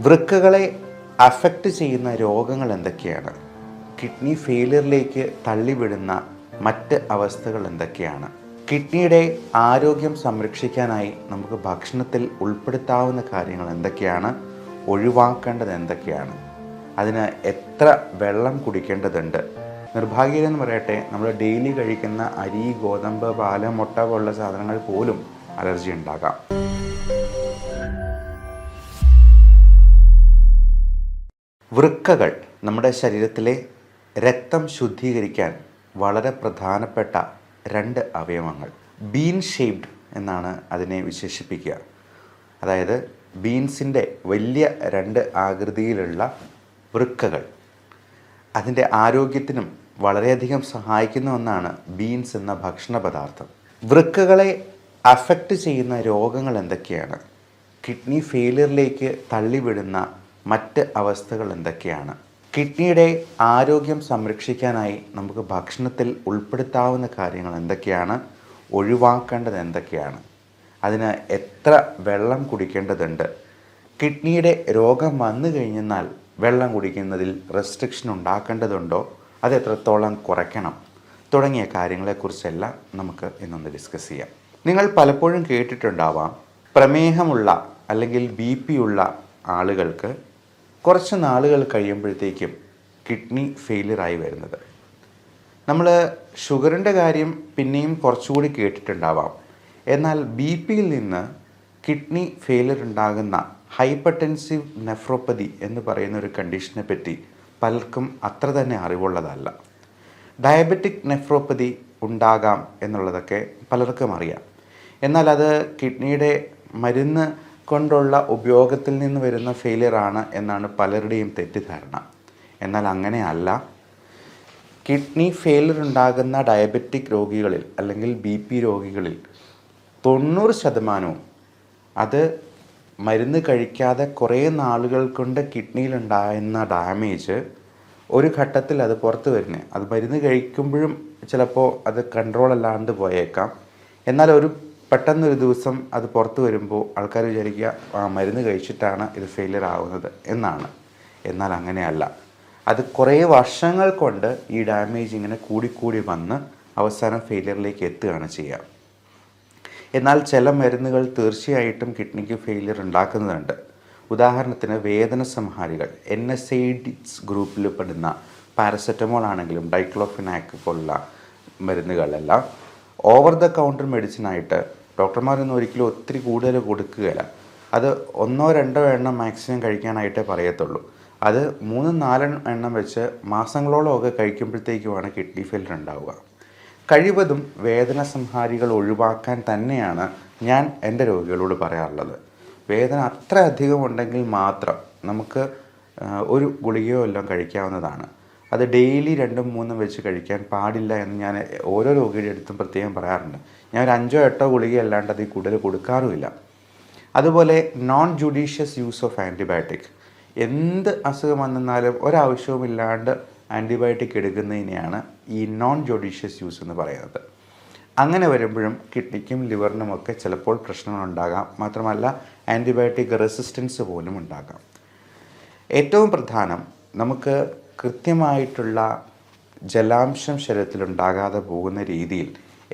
വൃക്കകളെ affect ചെയ്യുന്ന രോഗങ്ങൾ എന്തൊക്കെയാണ്? കിഡ്നി ഫെയിലിയറിലേക്ക് തള്ളിവിടുന്ന മറ്റ് അവസ്ഥകൾ എന്തൊക്കെയാണ്? കിഡ്നിയുടെ ആരോഗ്യം സംരക്ഷിക്കാനായി നമുക്ക് ഭക്ഷണത്തിൽ ഉൾപ്പെടുത്താവുന്ന കാര്യങ്ങൾ എന്തൊക്കെയാണ്? ഒഴിവാക്കേണ്ടത് എന്തൊക്കെയാണ്? അതിന് എത്ര വെള്ളം കുടിക്കേണ്ടതുണ്ട്? നിർഭാഗ്യമെന്ന് പറയട്ടെ, നമ്മൾ ഡെയിലി കഴിക്കുന്ന അരി, ഗോതമ്പ്, പാല്, മുട്ട പോലുള്ള സാധനങ്ങൾ പോലും അലർജി ഉണ്ടാകാം. വൃക്കകൾ നമ്മുടെ ശരീരത്തിലെ രക്തം ശുദ്ധീകരിക്കാൻ വളരെ പ്രധാനപ്പെട്ട രണ്ട് അവയവങ്ങൾ. ബീൻ ഷേപ്ഡ് എന്നാണ് അതിനെ വിശേഷിപ്പിക്കുക. അതായത് ബീൻസിൻ്റെ വലിയ രണ്ട് ആകൃതിയിലുള്ള വൃക്കകൾ അതിൻ്റെ ആരോഗ്യത്തിനും വളരെയധികം സഹായിക്കുന്ന ഒന്നാണ് ബീൻസ് എന്ന ഭക്ഷണ പദാർത്ഥം. വൃക്കകളെ അഫക്റ്റ് ചെയ്യുന്ന രോഗങ്ങൾ എന്തൊക്കെയാണ്? കിഡ്നി ഫെയിലിയറിലേക്ക് തള്ളിവിടുന്ന മറ്റ് അവസ്ഥകൾ എന്തൊക്കെയാണ്? കിഡ്നിയുടെ ആരോഗ്യം സംരക്ഷിക്കാനായി നമുക്ക് ഭക്ഷണത്തിൽ ഉൾപ്പെടുത്താവുന്ന കാര്യങ്ങൾ എന്തൊക്കെയാണ്? ഒഴിവാക്കേണ്ടത് എന്തൊക്കെയാണ്? അതിന് എത്ര വെള്ളം കുടിക്കേണ്ടതുണ്ട്? കിഡ്നിയുടെ രോഗം വന്നു കഴിഞ്ഞാൽ വെള്ളം കുടിക്കുന്നതിൽ റെസ്ട്രിക്ഷൻ ഉണ്ടാക്കേണ്ടതുണ്ടോ? അത് എത്രത്തോളം കുറയ്ക്കണം? തുടങ്ങിയ കാര്യങ്ങളെക്കുറിച്ചെല്ലാം നമുക്ക് ഇന്നൊന്ന് ഡിസ്കസ് ചെയ്യാം. നിങ്ങൾ പലപ്പോഴും കേട്ടിട്ടുണ്ടാവാം, പ്രമേഹമുള്ള അല്ലെങ്കിൽ BP ഉള്ള ആളുകൾക്ക് കുറച്ച് നാളുകൾ കഴിയുമ്പോഴത്തേക്കും കിഡ്നി ഫെയിലിയറായി വരുന്നത്. നമ്മൾ ഷുഗറിൻ്റെ കാര്യം പിന്നെയും കുറച്ചുകൂടി കേട്ടിട്ടുണ്ടാവാം. എന്നാൽ BP-യിൽ നിന്ന് കിഡ്നി ഫെയിലിയർ ഉണ്ടാകുന്ന ഹൈപ്പർടെൻസീവ് നെഫ്രോപ്പതി എന്ന് പറയുന്ന ഒരു കണ്ടീഷനെ പറ്റി പലർക്കും അത്ര തന്നെ അറിവുള്ളതല്ല. ഡയബറ്റിക് നെഫ്രോപ്പതി ഉണ്ടാകാം എന്നുള്ളതൊക്കെ പലർക്കും അറിയാം. എന്നാൽ അത് കിഡ്നിയുടെ മരുന്ന് കൊണ്ടുള്ള ഉപയോഗത്തിൽ നിന്ന് വരുന്ന ഫെയിലിയറാണ് എന്നാണ് പലരുടെയും തെറ്റിദ്ധാരണ. എന്നാൽ അങ്ങനെയല്ല. കിഡ്നി ഫെയിലിയർ ഉണ്ടാകുന്ന ഡയബറ്റിക് രോഗികളിൽ അല്ലെങ്കിൽ BP രോഗികളിൽ 90% അത് മരുന്ന് കഴിക്കാതെ കുറേ നാളുകൾ കൊണ്ട് കിഡ്നിയിലുണ്ടാകുന്ന ഡാമേജ് ഒരു ഘട്ടത്തിൽ അത് പുറത്ത് വരുന്നത്. അത് മരുന്ന് കഴിക്കുമ്പോഴും ചിലപ്പോൾ അത് കൺട്രോൾ അല്ലാണ്ട് പോയേക്കാം. എന്നാൽ പെട്ടെന്നൊരു ദിവസം അത് പുറത്ത് വരുമ്പോൾ ആൾക്കാർ വിചാരിക്കുക മരുന്ന് കഴിച്ചിട്ടാണ് ഇത് ഫെയിലിയർ ആവുന്നത് എന്നാണ്. എന്നാൽ അങ്ങനെയല്ല. അത് കുറേ വർഷങ്ങൾ കൊണ്ട് ഈ ഡാമേജ് ഇങ്ങനെ കൂടിക്കൂടി വന്ന് അവസാനം ഫെയിലിയറിലേക്ക് എത്തുകയാണ് ചെയ്യുക. എന്നാൽ ചില മരുന്നുകൾ തീർച്ചയായിട്ടും കിഡ്നിക്ക് ഫെയിലിയർ ഉണ്ടാക്കുന്നുണ്ട്. ഉദാഹരണത്തിന് വേദന സംഹാരികൾ, NSAIDs ഗ്രൂപ്പിൽ പെടുന്ന പാരസെറ്റമോൾ ആണെങ്കിലും ഡൈക്ലോഫിനാക് പോലുള്ള മരുന്നുകളെല്ലാം ഓവർ ദ കൗണ്ടർ മെഡിസിനായിട്ട് ഡോക്ടർമാരൊന്നും ഒരിക്കലും ഒത്തിരി കൂടുതൽ കൊടുക്കുകയില്ല. അത് 1-2 എണ്ണം മാക്സിമം കഴിക്കാനായിട്ടേ പറയത്തുള്ളൂ. അത് 3-4 എണ്ണം വെച്ച് മാസങ്ങളോളം ഒക്കെ കഴിക്കുമ്പോഴത്തേക്കുമാണ് കിഡ്നി ഫെയിലിയർ ഉണ്ടാവുക. കഴിവതും വേദന സംഹാരികൾ ഒഴിവാക്കാൻ തന്നെയാണ് ഞാൻ എൻ്റെ രോഗികളോട് പറയാറുള്ളത്. വേദന അത്ര അധികം ഉണ്ടെങ്കിൽ മാത്രം നമുക്ക് ഒരു ഗുളികയോ എല്ലാം കഴിക്കാവുന്നതാണ്. അത് ഡെയിലി 2-3 വെച്ച് കഴിക്കാൻ പാടില്ല എന്ന് ഞാൻ ഓരോ രോഗിയുടെ അടുത്തും പ്രത്യേകം പറയാറുണ്ട്. ഞാൻ ഒരു 5-8 ഗുളിക അല്ലാണ്ട് അതിൽ കൂടുതൽ കൊടുക്കാറുമില്ല. അതുപോലെ non judicious use of antibiotic, എന്ത് അസുഖം വന്നാലും ഒരാവശ്യവുമില്ലാണ്ട് ആൻറ്റിബയോട്ടിക് എടുക്കുന്നതിനെയാണ് ഈ നോൺ ജുഡീഷ്യസ് യൂസ് എന്ന് പറയുന്നത്. അങ്ങനെ വരുമ്പോഴും കിഡ്നിക്കും ലിവറിനുമൊക്കെ ചിലപ്പോൾ പ്രശ്നങ്ങളുണ്ടാകാം. മാത്രമല്ല ആൻറ്റിബയോട്ടിക് റെസിസ്റ്റൻസ് പോലും ഉണ്ടാകാം. ഏറ്റവും പ്രധാനം, നമുക്ക് കൃത്യമായിട്ടുള്ള ജലാംശം ശരീരത്തിലുണ്ടാകാതെ പോകുന്ന രീതിയിൽ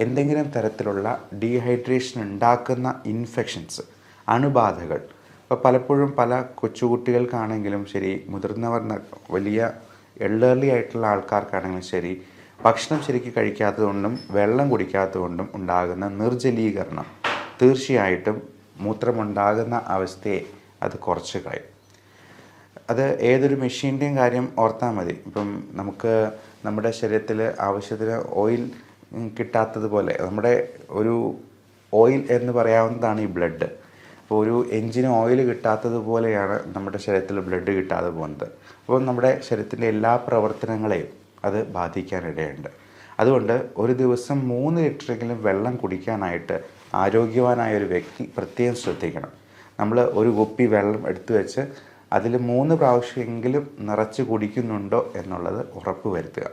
എന്തെങ്കിലും തരത്തിലുള്ള ഡീഹൈഡ്രേഷൻ ഉണ്ടാക്കുന്ന ഇൻഫെക്ഷൻസ്, അണുബാധകൾ, ഇപ്പോൾ പലപ്പോഴും പല കൊച്ചുകുട്ടികൾക്കാണെങ്കിലും ശരി, മുതിർന്നവർ വലിയ എൽഡർലി ആയിട്ടുള്ള ആൾക്കാർക്കാണെങ്കിലും ശരി, ഭക്ഷണം ശരിക്കും കഴിക്കാത്തതുകൊണ്ടും വെള്ളം കുടിക്കാത്തതുകൊണ്ടും ഉണ്ടാകുന്ന നിർജ്ജലീകരണം തീർച്ചയായിട്ടും മൂത്രമുണ്ടാകുന്ന അവസ്ഥയെ അത് കുറച്ച് കളയും. അത് ഏതൊരു മെഷീൻ്റെയും കാര്യം ഓർത്താൽ മതി. ഇപ്പം നമുക്ക് നമ്മുടെ ശരീരത്തിൽ ആവശ്യത്തിന് ഓയിൽ കിട്ടാത്തതുപോലെ, നമ്മുടെ ഒരു ഓയിൽ എന്ന് പറയാവുന്നതാണ് ഈ ബ്ലഡ്. അപ്പോൾ ഒരു എൻജിന് ഓയിൽ കിട്ടാത്തതുപോലെയാണ് നമ്മുടെ ശരീരത്തിൽ ബ്ലഡ് കിട്ടാതെ പോകുന്നത്. അപ്പോൾ നമ്മുടെ ശരീരത്തിൻ്റെ എല്ലാ പ്രവർത്തനങ്ങളെയും അത് ബാധിക്കാനിടയുണ്ട്. അതുകൊണ്ട് ഒരു ദിവസം 3 ലിറ്ററെങ്കിലും വെള്ളം കുടിക്കാനായിട്ട് ആരോഗ്യവാനായ ഒരു വ്യക്തി പ്രത്യേകം ശ്രദ്ധിക്കണം. നമ്മൾ ഒരു കുപ്പി വെള്ളം എടുത്തു വെച്ച് അതിൽ 3 പ്രാവശ്യമെങ്കിലും നിറച്ച് കുടിക്കുന്നുണ്ടോ എന്നുള്ളത് ഉറപ്പ് വരുത്തുക.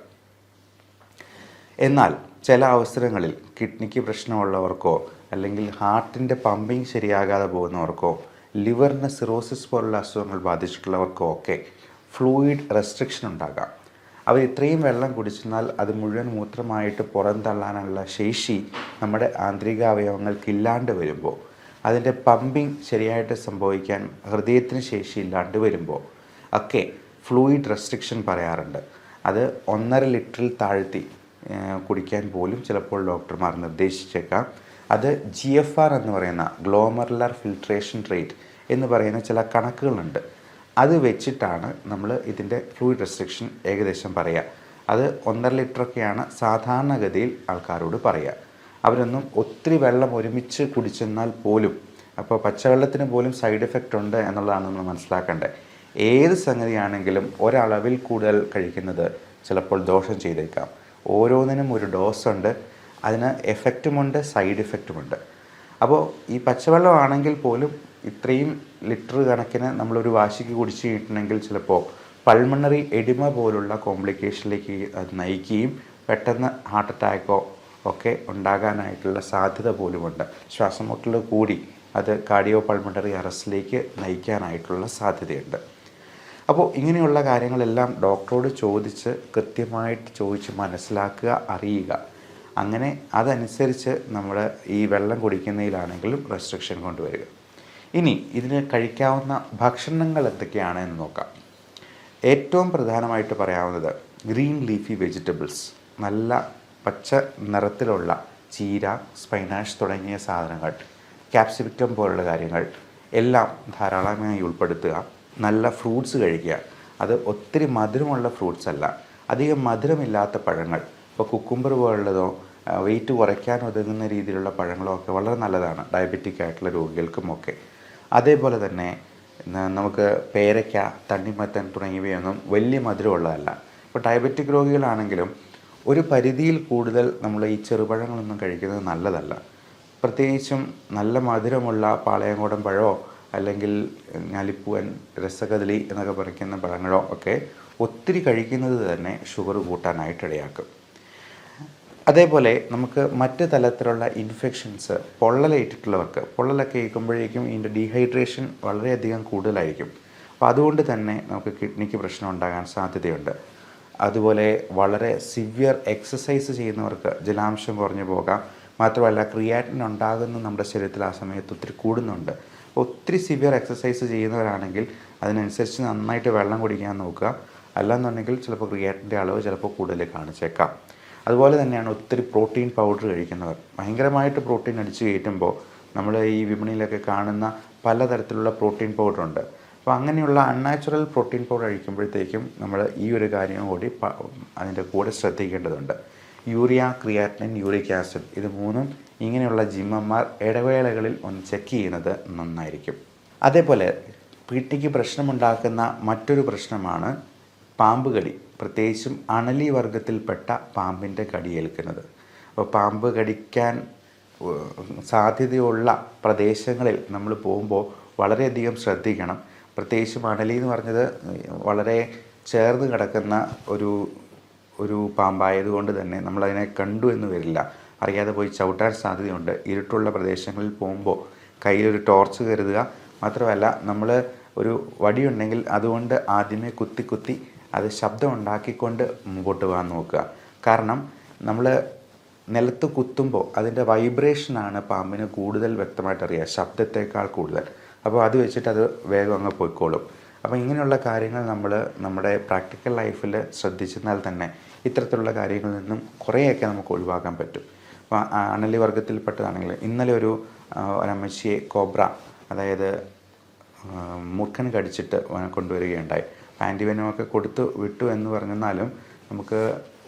എന്നാൽ ചില അവസരങ്ങളിൽ കിഡ്നിക്ക് പ്രശ്നമുള്ളവർക്കോ അല്ലെങ്കിൽ ഹാർട്ടിൻ്റെ പമ്പിങ് ശരിയാകാതെ പോകുന്നവർക്കോ ലിവറിന് സിറോസിസ് പോലുള്ള അസുഖങ്ങൾ ബാധിച്ചിട്ടുള്ളവർക്കും ഒക്കെ ഫ്ലൂയിഡ് റെസ്ട്രിക്ഷൻ ഉണ്ടാകാം. അവർ ഇത്രയും വെള്ളം കുടിച്ചെന്നാൽ അത് മുഴുവൻ മൂത്രമായിട്ട് പുറന്തള്ളാനുള്ള ശേഷി നമ്മുടെ ആന്തരിക അവയവങ്ങൾക്ക് ഇല്ലാണ്ട് വരുമ്പോൾ, അതിൻ്റെ പമ്പിങ് ശരിയായിട്ട് സംഭവിക്കാൻ ഹൃദയത്തിന് ശേഷി ഇല്ലാണ്ട് വരുമ്പോൾ ഒക്കെ ഫ്ലൂയിഡ് റെസ്ട്രിക്ഷൻ പറയാറുണ്ട്. അത് 1.5 ലിറ്ററിൽ താഴ്ത്തി കുടിക്കാൻ പോലും ചിലപ്പോൾ ഡോക്ടർമാർ നിർദ്ദേശിച്ചേക്കാം. അത് GFR എന്ന് പറയുന്ന ഗ്ലോമറുലർ ഫിൽട്രേഷൻ റേറ്റ് എന്ന് പറയുന്ന ചില കണക്കുകളുണ്ട്. അത് വെച്ചിട്ടാണ് നമ്മൾ ഇതിൻ്റെ ഫ്ലൂയിഡ് റെസ്ട്രിക്ഷൻ ഏകദേശം പറയുക. അത് 1.5 ലിറ്ററൊക്കെയാണ് സാധാരണഗതിയിൽ ആൾക്കാരോട് പറയുക. അവരൊന്നും ഒത്തിരി വെള്ളം ഒരുമിച്ച് കുടിച്ചെന്നാൽ പോലും, അപ്പോൾ പച്ചവെള്ളത്തിന് പോലും സൈഡ് എഫക്റ്റ് ഉണ്ട് എന്നുള്ളതാണ് നമ്മൾ മനസ്സിലാക്കേണ്ടത്. ഏത് സംഗതിയാണെങ്കിലും ഒരളവിൽ കൂടുതൽ കഴിക്കുന്നത് ചിലപ്പോൾ ദോഷം ചെയ്തേക്കാം. ഓരോന്നിനും ഒരു ഡോസ് ഉണ്ട്, അതിന് എഫക്റ്റുമുണ്ട്, സൈഡ് എഫക്റ്റുമുണ്ട്. അപ്പോൾ ഈ പച്ചവെള്ളമാണെങ്കിൽ പോലും ഇത്രയും ലിറ്റർ കണക്കിന് നമ്മളൊരു വാശിക്ക് കുടിച്ച് കിട്ടണമെങ്കിൽ ചിലപ്പോൾ പൾമണറി എഡിമ പോലുള്ള കോംപ്ലിക്കേഷനിലേക്ക് അത് നയിക്കുകയും പെട്ടെന്ന് ഹാർട്ട് അറ്റാക്കോ ഒക്കെ ഉണ്ടാകാനായിട്ടുള്ള സാധ്യത പോലുമുണ്ട്. ശ്വാസമുട്ടൽ കൂടി അത് കാർഡിയോ പൾമണറി അറസ്റ്റിലേക്ക് നയിക്കാനായിട്ടുള്ള സാധ്യതയുണ്ട്. അപ്പോൾ ഇങ്ങനെയുള്ള കാര്യങ്ങളെല്ലാം ഡോക്ടറോട് ചോദിച്ച് കൃത്യമായിട്ട് ചോദിച്ച് മനസ്സിലാക്കുക, അറിയുക. അങ്ങനെ അതനുസരിച്ച് നമ്മൾ ഈ വെള്ളം കുടിക്കുന്നതിലാണെങ്കിലും റെസ്ട്രിക്ഷൻ കൊണ്ടുവരിക. ഇനി ഇതിന് കഴിക്കാവുന്ന ഭക്ഷണങ്ങൾ എന്തൊക്കെയാണ് എന്ന് നോക്കാം. ഏറ്റവും പ്രധാനമായിട്ട് പറയാവുന്നത് ഗ്രീൻ ലീഫി വെജിറ്റബിൾസ്, നല്ല പച്ച നിറത്തിലുള്ള ചീര, സ്പൈനാഷ് തുടങ്ങിയ സാധനങ്ങൾ, ക്യാപ്സിക്കം പോലുള്ള കാര്യങ്ങൾ എല്ലാം ധാരാളമായി ഉൾപ്പെടുത്തുക. നല്ല ഫ്രൂട്ട്സ് കഴിക്കുക. അത് ഒത്തിരി മധുരമുള്ള ഫ്രൂട്ട്സ് അല്ല, അധികം മധുരമില്ലാത്ത പഴങ്ങൾ. ഇപ്പോൾ കുക്കുംബർ പോലുള്ളതോ വെയിറ്റ് കുറയ്ക്കാൻ ഒതുങ്ങുന്ന രീതിയിലുള്ള പഴങ്ങളോ ഒക്കെ വളരെ നല്ലതാണ് ഡയബറ്റിക് ആയിട്ടുള്ള രോഗികൾക്കുമൊക്കെ. അതേപോലെ തന്നെ നമുക്ക് പേരയ്ക്ക, തണ്ണിമത്തൻ തുടങ്ങിയവയൊന്നും വലിയ മധുരമുള്ളതല്ല. ഇപ്പോൾ ഡയബറ്റിക് രോഗികളാണെങ്കിലും ഒരു പരിധിയിൽ കൂടുതൽ നമ്മൾ ഈ ചെറുപഴങ്ങളൊന്നും കഴിക്കുന്നത് നല്ലതല്ല. പ്രത്യേകിച്ചും നല്ല മധുരമുള്ള പാളയംകോടൻ പഴമോ അല്ലെങ്കിൽ ഞാലിപ്പൂവൻ, രസകദളി എന്നൊക്കെ പറയുന്ന പഴങ്ങളോ ഒക്കെ ഒത്തിരി കഴിക്കുന്നത് തന്നെ ഷുഗർ കൂട്ടാനായിട്ട് ഇടയാക്കും. അതേപോലെ നമുക്ക് മറ്റ് തലത്തിലുള്ള ഇൻഫെക്ഷൻസ്, പൊള്ളലേറ്റിട്ടുള്ളവർക്ക്, പൊള്ളലൊക്കെ കേൾക്കുമ്പോഴേക്കും ഇതിൻ്റെ ഡീഹൈഡ്രേഷൻ വളരെയധികം കൂടുതലായിരിക്കും. അപ്പോൾ അതുകൊണ്ട് തന്നെ നമുക്ക് കിഡ്നിക്ക് പ്രശ്നം ഉണ്ടാകാൻ സാധ്യതയുണ്ട്. അതുപോലെ വളരെ സിവിയർ എക്സസൈസ് ചെയ്യുന്നവർക്ക് ജലാംശം കുറഞ്ഞു പോകാം. മാത്രമല്ല ക്രിയാറ്റിൻ ഉണ്ടാകുന്ന നമ്മുടെ ശരീരത്തിൽ ആ സമയത്ത് ഒത്തിരി കൂടുന്നുണ്ട്. ഒത്തിരി സിവിയർ എക്സസൈസ് ചെയ്യുന്നവരാണെങ്കിൽ അതിനനുസരിച്ച് നന്നായിട്ട് വെള്ളം കുടിക്കാൻ നോക്കുക. അല്ലാന്നുണ്ടെങ്കിൽ ചിലപ്പോൾ ക്രിയാറ്റിൻ്റെ അളവ് ചിലപ്പോൾ കൂടുതൽ കാണിച്ചേക്കാം. അതുപോലെ തന്നെയാണ് ഒത്തിരി പ്രോട്ടീൻ പൗഡർ കഴിക്കുന്നവർ. ഭയങ്കരമായിട്ട് പ്രോട്ടീൻ അടിച്ച് കയറ്റുമ്പോൾ നമ്മൾ ഈ വിപണിയിലൊക്കെ കാണുന്ന പലതരത്തിലുള്ള പ്രോട്ടീൻ പൗഡറുണ്ട്. അപ്പോൾ അങ്ങനെയുള്ള അൺനാച്ചുറൽ പ്രോട്ടീൻ പൗഡർ കഴിക്കുമ്പോഴത്തേക്കും നമ്മൾ ഈ ഒരു കാര്യം കൂടി അതിൻ്റെ കൂടെ ശ്രദ്ധിക്കേണ്ടതുണ്ട്. യൂറിയ, ക്രിയാറ്റിനിൻ, യൂറിക് ആസിഡ്, ഇത് മൂന്നും ഇങ്ങനെയുള്ള ജിമ്മന്മാർ ഇടവേളകളിൽ ഒന്ന് ചെക്ക് ചെയ്യുന്നത് നന്നായിരിക്കും. അതേപോലെ കിഡ്നിക്ക് പ്രശ്നമുണ്ടാക്കുന്ന മറ്റൊരു പ്രശ്നമാണ് പാമ്പ് കടി, പ്രത്യേകിച്ചും അണലി വർഗത്തിൽപ്പെട്ട പാമ്പിൻ്റെ കടിയേൽക്കുന്നത്. അപ്പോൾ പാമ്പ് കടിക്കാൻ സാധ്യതയുള്ള പ്രദേശങ്ങളിൽ നമ്മൾ പോകുമ്പോൾ വളരെയധികം ശ്രദ്ധിക്കണം. പ്രത്യേകിച്ചും അണലി എന്ന് പറഞ്ഞത് വളരെ ചേർന്ന് കിടക്കുന്ന ഒരു പാമ്പായതുകൊണ്ട് തന്നെ നമ്മളതിനെ കണ്ടു എന്ന് വരില്ല, അറിയാതെ പോയി ചവിട്ടാൻ സാധ്യതയുണ്ട്. ഇരുട്ടുള്ള പ്രദേശങ്ങളിൽ പോകുമ്പോൾ കയ്യിലൊരു ടോർച്ച് കരുതുക. മാത്രമല്ല നമ്മൾ ഒരു വടിയുണ്ടെങ്കിൽ അതുകൊണ്ട് ആദ്യമേ കുത്തി അത് ശബ്ദം ഉണ്ടാക്കിക്കൊണ്ട് മുമ്പോട്ട് പോകാൻ നോക്കുക. കാരണം നമ്മൾ നിലത്ത് കുത്തുമ്പോൾ അതിൻ്റെ വൈബ്രേഷനാണ് പാമ്പിന് കൂടുതൽ വ്യക്തമായിട്ട് അറിയുക, ശബ്ദത്തേക്കാൾ കൂടുതൽ. അപ്പോൾ അത് വെച്ചിട്ട് അത് വേഗം അങ്ങ് പോയിക്കോളും. അപ്പോൾ ഇങ്ങനെയുള്ള കാര്യങ്ങൾ നമ്മൾ നമ്മുടെ പ്രാക്ടിക്കൽ ലൈഫിൽ ശ്രദ്ധിച്ചെന്നാൽ തന്നെ ഇത്തരത്തിലുള്ള കാര്യങ്ങളിൽ നിന്നും കുറേയൊക്കെ നമുക്ക് ഒഴിവാക്കാൻ പറ്റും. അപ്പോൾ അണലി വർഗത്തിൽപ്പെട്ടതാണെങ്കിൽ ഇന്നലെ ഒരു അമ്മച്ചിയെ കോബ്ര, അതായത് മൂർഖൻ കടിച്ചിട്ട് കൊണ്ടുവരികയുണ്ടായി. ആൻറ്റിവെനമൊക്കെ കൊടുത്തു വിട്ടു എന്ന് പറഞ്ഞെന്നാലും നമുക്ക്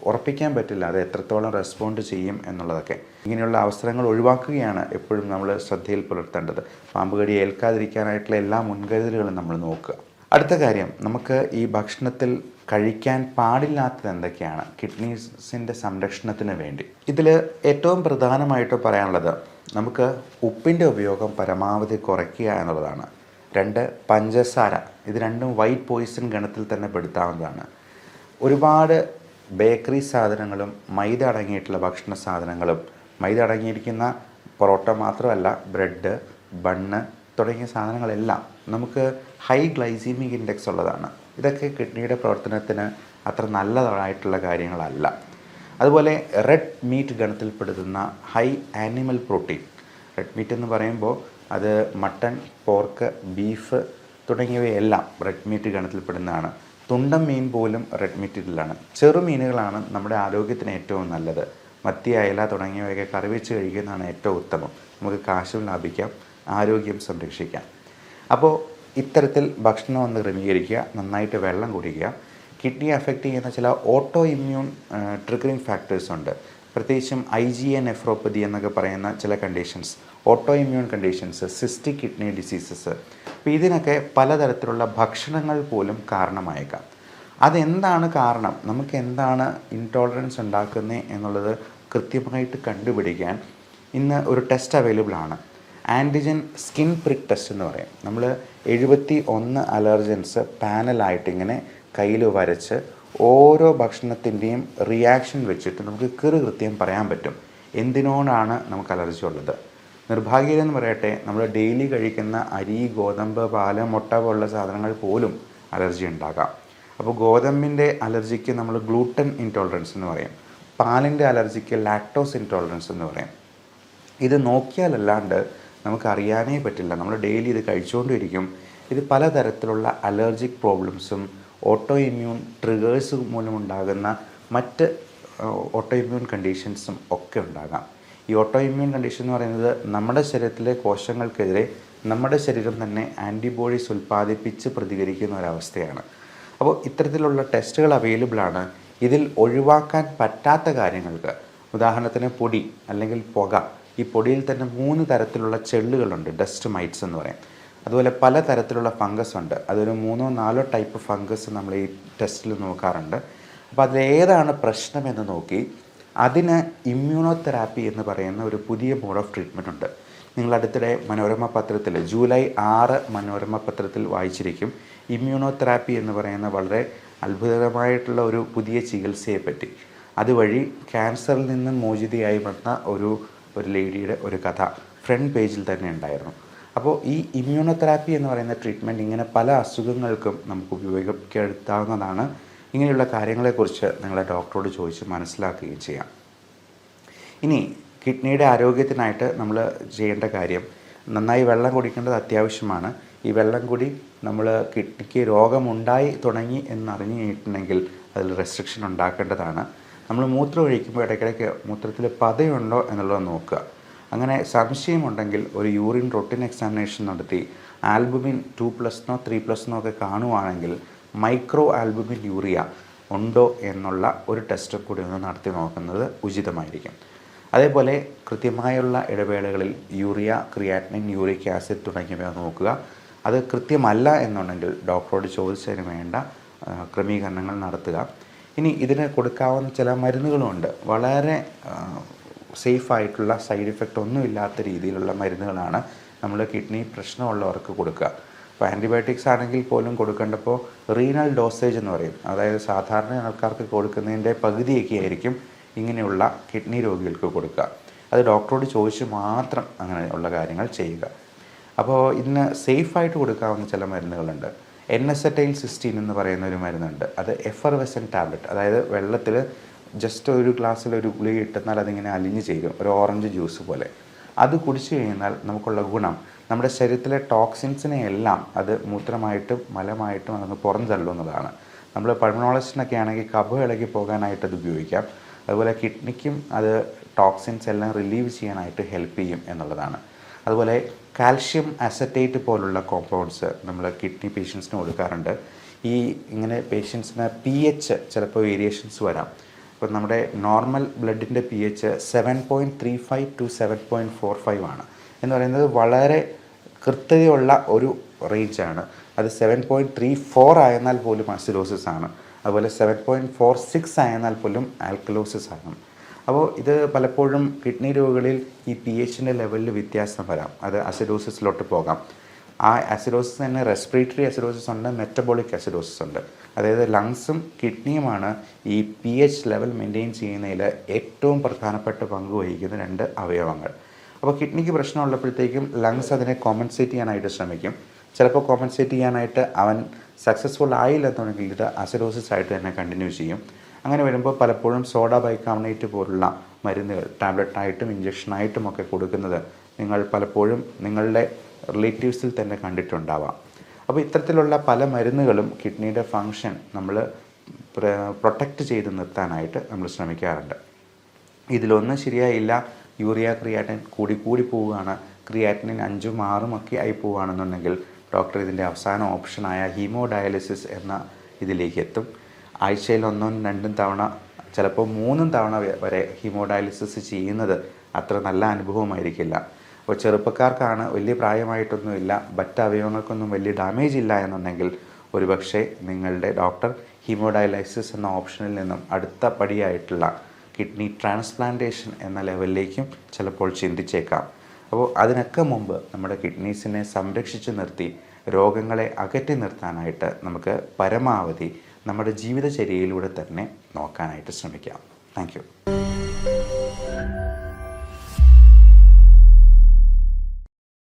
ഉറപ്പിക്കാൻ പറ്റില്ല അത് എത്രത്തോളം റെസ്പോണ്ട് ചെയ്യും എന്നുള്ളതൊക്കെ. ഇങ്ങനെയുള്ള അവസരങ്ങൾ ഒഴിവാക്കുകയാണ് എപ്പോഴും നമ്മൾ ശ്രദ്ധയിൽ പുലർത്തേണ്ടത്. പാമ്പ് കടി ഏൽക്കാതിരിക്കാനായിട്ടുള്ള എല്ലാ മുൻകരുതലുകളും നമ്മൾ നോക്കുക. അടുത്ത കാര്യം, നമുക്ക് ഈ ഭക്ഷണത്തിൽ കഴിക്കാൻ പാടില്ലാത്തത് എന്തൊക്കെയാണ് കിഡ്നീസിൻ്റെ സംരക്ഷണത്തിന് വേണ്ടി. ഇതിൽ ഏറ്റവും പ്രധാനമായിട്ട് പറയാനുള്ളത് നമുക്ക് ഉപ്പിൻ്റെ ഉപയോഗം പരമാവധി കുറയ്ക്കുക എന്നുള്ളതാണ്. 2, പഞ്ചസാര. ഇത് രണ്ടും വൈറ്റ് പോയിസൺ ഗണത്തിൽ തന്നെ പെടുത്താവുന്നതാണ്. ഒരുപാട് ബേക്കറി സാധനങ്ങളും മൈദ അടങ്ങിയിട്ടുള്ള ഭക്ഷണ സാധനങ്ങളും, മൈദ അടങ്ങിയിരിക്കുന്ന പൊറോട്ട മാത്രമല്ല ബ്രെഡ്, ബണ്ണ്, തുടങ്ങിയ സാധനങ്ങളെല്ലാം നമുക്ക് ഹൈ ഗ്ലൈസീമിക് ഇൻഡെക്സ് ഉള്ളതാണ്. ഇതൊക്കെ കിഡ്നിയുടെ പ്രവർത്തനത്തിന് അത്ര നല്ലതായിട്ടുള്ള കാര്യങ്ങളല്ല. അതുപോലെ റെഡ് മീറ്റ് ഗണത്തിൽപ്പെടുത്തുന്ന high animal protein, red meat എന്ന് പറയുമ്പോൾ അത് മട്ടൺ, പോർക്ക്, ബീഫ് തുടങ്ങിയവയെല്ലാം റെഡ് മീറ്റ് ഗണത്തിൽപ്പെടുന്നതാണ്. തുണ്ടൻ മീൻ പോലും റെഡ് മീറ്റിലാണ്. ചെറുമീനുകളാണ് നമ്മുടെ ആരോഗ്യത്തിന് ഏറ്റവും നല്ലത്. മത്തി, അയല തുടങ്ങിയവയൊക്കെ കറി വെച്ച് കഴിക്കുന്നതാണ് ഏറ്റവും ഉത്തമം. നമുക്ക് കാശും ലാഭിക്കാം, ആരോഗ്യം സംരക്ഷിക്കാം. അപ്പോൾ ഇത്തരത്തിൽ ഭക്ഷണം ഒന്ന് ക്രമീകരിക്കുക, നന്നായിട്ട് വെള്ളം കുടിക്കുക. കിഡ്നി അഫക്റ്റ് ചെയ്യുന്ന ചില ഓട്ടോ ഇമ്മ്യൂൺ ട്രിഗറിങ് ഫാക്ടേഴ്സ് ഉണ്ട്. പ്രത്യേകിച്ചും IgA നെഫ്രോപ്പതി എന്നൊക്കെ പറയുന്ന ചില conditions, auto immune conditions, cystic kidney diseases. അപ്പോൾ ഇതിനൊക്കെ പലതരത്തിലുള്ള ഭക്ഷണങ്ങൾ പോലും കാരണമായേക്കാം. അതെന്താണ് കാരണം, നമുക്ക് എന്താണ് ഇൻടോളറൻസ് ഉണ്ടാക്കുന്നത് എന്നുള്ളത് കൃത്യമായിട്ട് കണ്ടുപിടിക്കാൻ ഇന്ന് ഒരു ടെസ്റ്റ് അവൈലബിൾ ആണ്. ആൻറ്റിജൻ സ്കിൻ പ്രിക്ക് ടെസ്റ്റ് എന്ന് പറയും. നമ്മൾ 71 അലർജൻസ് പാനലായിട്ട് ഇങ്ങനെ കയ്യിൽ വരച്ച് ഓരോ ഭക്ഷണത്തിൻ്റെയും റിയാക്ഷൻ വെച്ചിട്ട് നമുക്ക് കൃത്യം പറയാൻ പറ്റും എന്തിനോടാണ് നമുക്ക് അലർജി ഉള്ളത്. നിർഭാഗ്യമെന്ന് പറയട്ടെ, നമ്മൾ ഡെയിലി കഴിക്കുന്ന അരി, ഗോതമ്പ്, പാല്, മുട്ട പോലുള്ള സാധനങ്ങൾ പോലും അലർജി ഉണ്ടാകാം. അപ്പോൾ ഗോതമ്പിൻ്റെ അലർജിക്ക് നമ്മൾ ഗ്ലൂട്ടൻ ഇൻടോളറൻസ് എന്ന് പറയും. പാലിൻ്റെ അലർജിക്ക് ലാക്ടോസ് ഇൻടോളറൻസ് എന്ന് പറയും. ഇത് നോക്കിയാലല്ലാണ്ട് നമുക്കറിയാനേ പറ്റില്ല. നമ്മൾ ഡെയിലി ഇത് കഴിച്ചുകൊണ്ടിരിക്കും. ഇത് പലതരത്തിലുള്ള അലർജിക് പ്രോബ്ലംസും ഓട്ടോ ഇമ്മ്യൂൺ ട്രിഗേഴ്സ് മൂലമുണ്ടാകുന്ന മറ്റ് ഓട്ടോ ഇമ്മ്യൂൺ കണ്ടീഷൻസും ഒക്കെ ഉണ്ടാകാം. ഈ ഓട്ടോ ഇമ്മ്യൂൺ കണ്ടീഷൻ എന്ന് പറയുന്നത് നമ്മുടെ ശരീരത്തിലെ കോശങ്ങൾക്കെതിരെ നമ്മുടെ ശരീരം തന്നെ ആൻറ്റിബോഡീസ് ഉൽപ്പാദിപ്പിച്ച് പ്രതികരിക്കുന്ന ഒരവസ്ഥയാണ്. അപ്പോൾ ഇത്തരത്തിലുള്ള ടെസ്റ്റുകൾ അവൈലബിളാണ്. ഇതിൽ ഒഴിവാക്കാൻ പറ്റാത്ത കാര്യങ്ങൾക്ക്, ഉദാഹരണത്തിന് പൊടി അല്ലെങ്കിൽ പുക. ഈ പൊടിയിൽ തന്നെ 3 തരത്തിലുള്ള ചെള്ളുകളുണ്ട്, ഡസ്റ്റ് മൈറ്റ്സ് എന്ന് പറയും. അതുപോലെ പല തരത്തിലുള്ള ഫംഗസ് ഉണ്ട്. അതൊരു 3-4 ടൈപ്പ് ഫംഗസ് നമ്മൾ ഈ ടെസ്റ്റിൽ നോക്കാറുണ്ട്. അപ്പോൾ അതിലേതാണ് പ്രശ്നമെന്ന് നോക്കി അതിന് ഇമ്മ്യൂണോതെറാപ്പി എന്ന് പറയുന്ന ഒരു പുതിയ മോഡ് ഓഫ് ട്രീറ്റ്മെൻ്റ് ഉണ്ട്. നിങ്ങൾ അടുത്തിടെ മനോരമ പത്രത്തിൽ ജൂലൈ 6 മനോരമ പത്രത്തിൽ വായിച്ചിരിക്കും. ഇമ്മ്യൂണോതെറാപ്പി എന്ന് പറയുന്ന വളരെ അത്ഭുതകരമായിട്ടുള്ള ഒരു പുതിയ ചികിത്സയെപ്പറ്റി. അതുവഴി ക്യാൻസറിൽ നിന്ന് മോചിതയായി വന്ന ഒരു ലേഡിയുടെ ഒരു കഥ ഫ്രണ്ട് പേജിൽ തന്നെ ഉണ്ടായിരുന്നു. അപ്പോൾ ഈ ഇമ്മ്യൂണോതെറാപ്പി എന്ന് പറയുന്ന ട്രീറ്റ്മെൻറ്റ് ഇങ്ങനെ പല അസുഖങ്ങൾക്കും നമുക്ക് ഉപയോഗപ്പെടുത്താവുന്നതാണ്. ഇങ്ങനെയുള്ള കാര്യങ്ങളെക്കുറിച്ച് നിങ്ങളെ ഡോക്ടറോട് ചോദിച്ച് മനസ്സിലാക്കുകയും ചെയ്യാം. ഇനി കിഡ്നിയുടെ ആരോഗ്യത്തിനായിട്ട് നമ്മൾ ചെയ്യേണ്ട കാര്യം, നന്നായി വെള്ളം കുടിക്കേണ്ടത് അത്യാവശ്യമാണ്. ഈ വെള്ളം കൂടി നമ്മൾ കിഡ്നിക്ക് രോഗമുണ്ടായി തുടങ്ങി എന്നറിഞ്ഞു കഴിഞ്ഞിട്ടുണ്ടെങ്കിൽ അതിൽ റെസ്ട്രിക്ഷൻ ഉണ്ടാക്കേണ്ടതാണ്. നമ്മൾ മൂത്രം ഒഴിക്കുമ്പോൾ ഇടയ്ക്കിടയ്ക്ക് മൂത്രത്തിൽ പതയുണ്ടോ എന്നുള്ളത് നോക്കുക. അങ്ങനെ സംശയമുണ്ടെങ്കിൽ ഒരു യൂറിൻ റൊട്ടീൻ എക്സാമിനേഷൻ നടത്തി ആൽബുമിൻ 2+നോ 3+നോ ഒക്കെ കാണുവാണെങ്കിൽ മൈക്രോ ആൽബുമിൻ യൂറിയ ഉണ്ടോ എന്നുള്ള ഒരു ടെസ്റ്റ് കൂടി ഒന്ന് നടത്തി നോക്കുന്നത് ഉചിതമായിരിക്കും. അതേപോലെ കൃത്യമായുള്ള ഇടവേളകളിൽ യൂറിയ, ക്രിയാറ്റിനിൻ, യൂറിക് ആസിഡ് തുടങ്ങിയവ നോക്കുക. അത് കൃത്യമല്ല എന്നുണ്ടെങ്കിൽ ഡോക്ടറോട് ചോദിച്ചതിന് വേണ്ട ക്രമീകരണങ്ങൾ നടത്തുക. ഇനി ഇതിന് കൊടുക്കാവുന്ന ചില മരുന്നുകളുമുണ്ട്. വളരെ സേഫായിട്ടുള്ള, സൈഡ് ഇഫക്റ്റ് ഒന്നുമില്ലാത്ത രീതിയിലുള്ള മരുന്നുകളാണ് നമ്മൾ കിഡ്നി പ്രശ്നമുള്ളവർക്ക് കൊടുക്കുക. അപ്പോൾ ആൻറ്റിബയോട്ടിക്സ് ആണെങ്കിൽ പോലും കൊടുക്കേണ്ടപ്പോൾ റീനൽ ഡോസേജ് എന്ന് പറയും. അതായത് സാധാരണ ആൾക്കാർക്ക് കൊടുക്കുന്നതിൻ്റെ പകുതിയൊക്കെ ആയിരിക്കും ഇങ്ങനെയുള്ള കിഡ്നി രോഗികൾക്ക് കൊടുക്കുക. അത് ഡോക്ടറോട് ചോദിച്ച് മാത്രം അങ്ങനെയുള്ള കാര്യങ്ങൾ ചെയ്യുക. അപ്പോൾ ഇതിന് സേഫായിട്ട് കൊടുക്കാവുന്ന ചില മരുന്നുകളുണ്ട്. NSetile-cysteine എന്ന് പറയുന്ന ഒരു മരുന്നുണ്ട്. അത് എഫർവെസൻ ടാബ്ലറ്റ്, അതായത് വെള്ളത്തിൽ ജസ്റ്റ് ഒരു ഗ്ലാസ്സിൽ ഒരു ഗുളിക ഇട്ടെന്നാൽ അതിങ്ങനെ അലിഞ്ഞ് ചേരും, ഒരു ഓറഞ്ച് ജ്യൂസ് പോലെ. അത് കുടിച്ചു കഴിഞ്ഞാൽ നമുക്കുള്ള ഗുണം, നമ്മുടെ ശരീരത്തിലെ ടോക്സിൻസിനെ എല്ലാം അത് മൂത്രമായിട്ടും മലമായിട്ടും അതങ്ങ് പുറന്തള്ളുന്നതാണ്. നമ്മൾ പൾമണോളജിസ്റ്റിനൊക്കെ ആണെങ്കിൽ കഫം ഇളകി പോകാനായിട്ട് അത് ഉപയോഗിക്കാം. അതുപോലെ കിഡ്നിക്കും അത് ടോക്സിൻസ് എല്ലാം റിലീവ് ചെയ്യാനായിട്ട് ഹെൽപ്പ് ചെയ്യും എന്നുള്ളതാണ്. അതുപോലെ കാൽഷ്യം അസറ്റേറ്റ് പോലുള്ള കോമ്പൗണ്ട്സ് നമ്മൾ കിഡ്നി പേഷ്യൻസിന് കൊടുക്കാറുണ്ട്. ഈ ഇങ്ങനെ പേഷ്യൻസിന് pH ചിലപ്പോൾ വേരിയേഷൻസ് വരാം. ഇപ്പോൾ നമ്മുടെ നോർമൽ ബ്ലഡിൻ്റെ pH 7.35 to 7.45 ആണ് എന്ന് പറയുന്നത് വളരെ കൃത്യതയുള്ള ഒരു റേഞ്ചാണ്. അത് 7.34 ആയെന്നാൽ പോലും അസിഡോസിസ് ആണ്. അതുപോലെ 7.46 ആയെന്നാൽ പോലും ആൽക്കലോസിസ് ആണ്. അപ്പോൾ ഇത് പലപ്പോഴും കിഡ്നി രോഗികളിൽ ഈ pHൻ്റെ ലെവലിൽ വ്യത്യാസം വരാം. അത് അസിഡോസിസിലോട്ട് പോകാം. ആ അസിഡോസിസ് തന്നെ റെസ്പിറേറ്ററി അസിഡോസിസ് ഉണ്ട്, മെറ്റബോളിക് അസിഡോസിസ് ഉണ്ട്. അതായത് ലങ്സും കിഡ്നിയുമാണ് ഈ pH ലെവൽ മെയിൻറ്റെയിൻ ചെയ്യുന്നതിൽ ഏറ്റവും പ്രധാനപ്പെട്ട പങ്ക് വഹിക്കുന്ന 2 അവയവങ്ങൾ. അപ്പോൾ കിഡ്നിക്ക് പ്രശ്നമുള്ളപ്പോഴത്തേക്കും ലങ്സ് അതിനെ കോമ്പൻസേറ്റ് ചെയ്യാനായിട്ട് ശ്രമിക്കും. ചിലപ്പോൾ കോമ്പൻസേറ്റ് ചെയ്യാനായിട്ട് അവൻ സക്സസ്ഫുൾ ആയില്ലെന്നുണ്ടെങ്കിൽ ഇത് അസിഡോസിസ് ആയിട്ട് തന്നെ കണ്ടിന്യൂ ചെയ്യും. അങ്ങനെ വരുമ്പോൾ പലപ്പോഴും സോഡ ബൈകാർബണേറ്റ് പോലുള്ള മരുന്നുകൾ ടാബ്ലറ്റായിട്ടും ഇഞ്ചക്ഷനായിട്ടും ഒക്കെ കൊടുക്കുന്നത് നിങ്ങൾ പലപ്പോഴും നിങ്ങളുടെ റിലേറ്റീവ്സിൽ തന്നെ കണ്ടിട്ടുണ്ടാവാം. അപ്പോൾ ഇത്തരത്തിലുള്ള പല മരുന്നുകളും കിഡ്നിയുടെ ഫങ്ഷൻ നമ്മൾ പ്രൊട്ടക്റ്റ് ചെയ്ത് നിർത്താനായിട്ട് നമ്മൾ ശ്രമിക്കാറുണ്ട്. ഇതിലൊന്നും ശരിയായില്ല, യൂറിയ ക്രിയാറ്റിൻ കൂടി പോവുകയാണ്, ക്രിയാറ്റിനിൻ 5ഉം 6ഉം ഒക്കെ ആയി പോവുകയാണെന്നുണ്ടെങ്കിൽ ഡോക്ടർ ഇതിൻ്റെ അവസാന ഓപ്ഷനായ ഹീമോഡയാലിസിസ് എന്ന ഇതിലേക്ക് എത്തും. ആഴ്ചയിൽ 1 ഉം 2 ഉം തവണ, ചിലപ്പോൾ 3 തവണ വരെ ഹീമോഡയാലിസിസ് ചെയ്യുന്നത് അത്ര നല്ല അനുഭവമായിരിക്കില്ല. അപ്പോൾ ചെറുപ്പക്കാർക്കാണ്, വലിയ പ്രായമായിട്ടൊന്നുമില്ല, മറ്റ് അവയവങ്ങൾക്കൊന്നും വലിയ ഡാമേജ് ഇല്ല എന്നുണ്ടെങ്കിൽ ഒരുപക്ഷെ നിങ്ങളുടെ ഡോക്ടർ ഹീമോഡയാലിസിസ് എന്ന ഓപ്ഷനിൽ നിന്നും അടുത്ത പടിയായിട്ടുള്ള കിഡ്നി ട്രാൻസ്പ്ലാന്റേഷൻ എന്ന ലെവലിലേക്കും ചിലപ്പോൾ ചിന്തിച്ചേക്കാം. അപ്പോൾ അതിനൊക്കെ മുമ്പ് നമ്മുടെ കിഡ്നീസിനെ സംരക്ഷിച്ച് നിർത്തി രോഗങ്ങളെ അകറ്റി നിർത്താനായിട്ട് നമുക്ക് പരമാവധി നമ്മുടെ ജീവിതചര്യയിലൂടെ തന്നെ നോക്കാനായിട്ട് ശ്രമിക്കാം. Thank you.